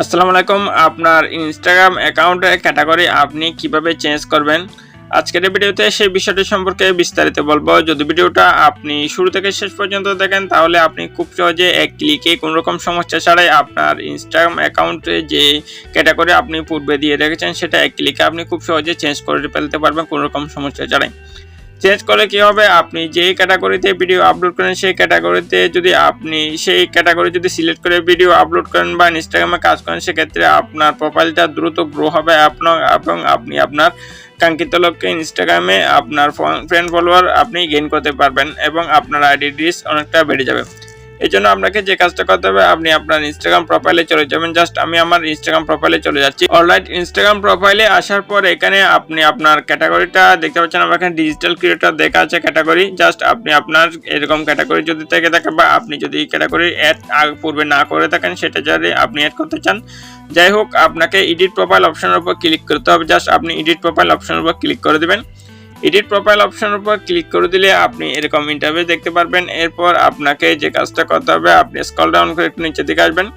আসসালামু আলাইকুম। আপনার ইনস্টাগ্রাম অ্যাকাউন্টে ক্যাটাগরি আপনি কিভাবে চেঞ্জ করবেন, আজকের এই ভিডিওতে সেই বিষয়টি সম্পর্কে বিস্তারিত বলবো। যদি ভিডিওটা আপনি শুরু থেকে শেষ পর্যন্ত দেখেন তাহলে আপনি খুব সহজে এক ক্লিকে কোনো রকম সমস্যা ছাড়াই আপনার ইনস্টাগ্রাম অ্যাকাউন্টে যে ক্যাটাগরি আপনি পূর্বে দিয়ে রেখেছেন সেটা এক ক্লিকে আপনি খুব সহজে চেঞ্জ করে ফেলতে পারবেন কোনো রকম সমস্যা ছাড়াই। চেঞ্জ করলে কি হবে, আপনি যেই ক্যাটাগরিতে ভিডিও আপলোড করেন সেই ক্যাটাগরিতে যদি আপনি সেই ক্যাটাগরি যদি সিলেক্ট করে ভিডিও আপলোড করেন বা ইনস্টাগ্রামে কাজ করেন, সেক্ষেত্রে আপনার প্রোফাইলটা দ্রুত গ্রো হবে এবং আপনি আপনার কাঙ্ক্ষিত লক্ষ্যে ইনস্টাগ্রামে আপনার ফ্রেন্ড ফলোয়ার আপনি গেইন করতে পারবেন এবং আপনার আইডি রিচ অনেকটা বেড়ে যাবে। এই জন্য আপনাকে যে কাজটা করতে হবে, আপনি আপনার ইনস্টাগ্রাম প্রোফাইলে চলে যাবেন। জাস্ট আমি আমার ইনস্টাগ্রাম প্রোফাইলে চলে যাচ্ছি। অলরাইট, ইনস্টাগ্রাম প্রোফাইলে আসার পর এখানে আপনি আপনার ক্যাটাগরিটা দেখতে পাচ্ছেন। আমার এখানে ডিজিটাল ক্রিয়েটর দেখা আছে ক্যাটাগরি। জাস্ট আপনি আপনার এরকম ক্যাটাগরি যদি থেকে থাকে বা আপনি যদি এই ক্যাটাগরি অ্যাড পূর্বে না করে থাকেন, সেটা যদি আপনি অ্যাড করতে চান, যাই হোক আপনাকে এডিট প্রোফাইল অপশনের উপর ক্লিক করতে হবে। জাস্ট আপনি এডিট প্রোফাইল অপশনের উপর ক্লিক করে দেবেন। এডিট প্রোফাইল অপশনের উপর ক্লিক করে দিলে আপনি এরকম ইন্টারভিউ দেখতে পারবেন। এরপর আপনাকে যে কাজটা করতে হবে, আপনি স্ক্রল ডাউন করে একটু নিচের দিকে আসবেন।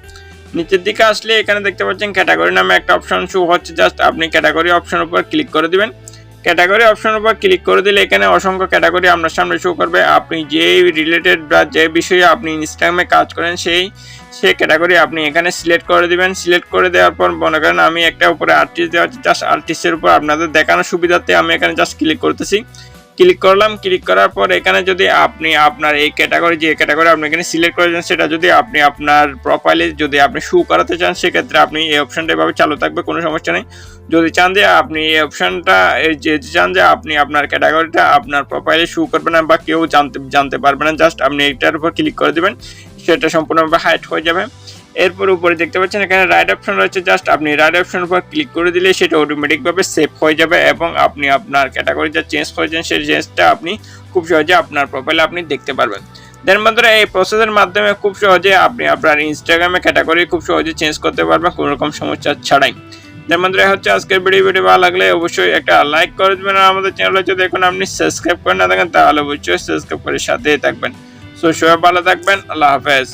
নিচের দিকে আসলে এখানে দেখতে পাচ্ছেন ক্যাটাগরি নামে একটা অপশন শো হচ্ছে। জাস্ট আপনি ক্যাটাগরি অপশনের উপর ক্লিক করে দিবেন। ক্যাটাগরি অপশনের উপর ক্লিক করে দিলে এখানে অসংখ্য ক্যাটাগরি আপনার সামনে শো করবে। আপনি যে রিলেটেড বা যে বিষয়ে আপনি ইনস্টাগ্রামে কাজ করেন সেই ক্যাটাগরি আপনি এখানে সিলেক্ট করে দিবেন। সিলেক্ট করে দেওয়ার পর মনে করেন আমি একটা উপরে আর্টিস্ট দেওয়া আছে, জাস্ট আর্টিস্টের উপর আপনাদের দেখানোর সুবিধাতে আমি এখানে জাস্ট ক্লিক করতেছি। ক্লিক করলাম। ক্লিক করার পর এখানে যদি আপনি আপনার এই ক্যাটাগরি যে ক্যাটাগরি আপনি এখানে সিলেক্ট করেছেন সেটা যদি আপনি আপনার প্রোফাইলে যদি আপনি শো করাতে চান, সেক্ষেত্রে আপনি এই অপশনটা এভাবে চালু থাকবে, কোনো সমস্যা নেই। যদি চান যে আপনি এই অপশনটা চান যে আপনি আপনার ক্যাটাগরিটা আপনার প্রোফাইলে শো করবে না বা কেউ জানতে পারবে না, জাস্ট আপনি এটার উপর ক্লিক করে দেবেন। সেটা সম্পূর্ণভাবে হাইড হয়ে যাবে। এরপর উপরে দেখতে পাচ্ছেন এখানে রাইট অপশন রয়েছে। জাস্ট আপনি রাইট অপশনের উপর ক্লিক করে দিলে সেটা অটোমেটিকভাবে সেভ হয়ে যাবে এবং আপনি আপনার ক্যাটাগরি যা চেঞ্জ করেছেন সেই চেঞ্জটা আপনি খুব সহজে আপনার প্রোফাইলে আপনি দেখতে পারবেন। দেন বন্ধুরা, এই প্রসেসের মাধ্যমে খুব সহজে আপনি আপনার ইনস্টাগ্রামে ক্যাটাগরি খুব সহজে চেঞ্জ করতে পারবেন কোনো রকম সমস্যা ছাড়াই। দেন বন্ধুরা, হচ্ছে আজকের ভিডিও ভালো লাগলে অবশ্যই একটা লাইক করে দেবেন। আর আমাদের চ্যানেলে যদি এখন আপনি সাবস্ক্রাইব করে না থাকেন তাহলে অবশ্যই সাবস্ক্রাইব করে সাথেই থাকবেন। সো সবাই ভালো থাকবেন। আল্লাহ হাফেজ।